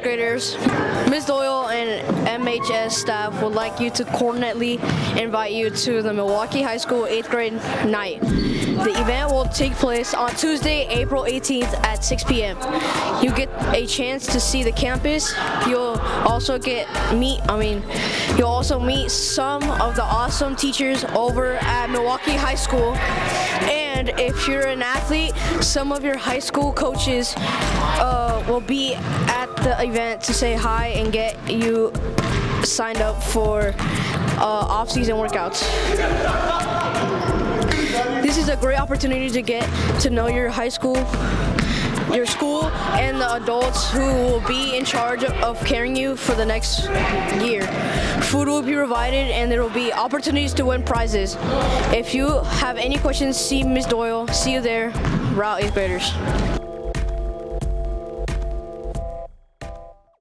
graders. Ms. Doyle and MHS staff would like you to cordially invite you to the Milwaukie High School 8th grade night. The event will take place on Tuesday, April 18th at 6 p.m. You get a chance to see the campus. You'll also meet some of the awesome teachers over at Milwaukie High School. And if you're an athlete, some of your high school coaches will be at the event to say hi and get you signed up for off-season workouts. This is a great opportunity to get to know your school, and the adults who will be in charge of carrying you for the next year. Food will be provided and there will be opportunities to win prizes. If you have any questions, see Ms. Doyle. See you there, Route 8th graders.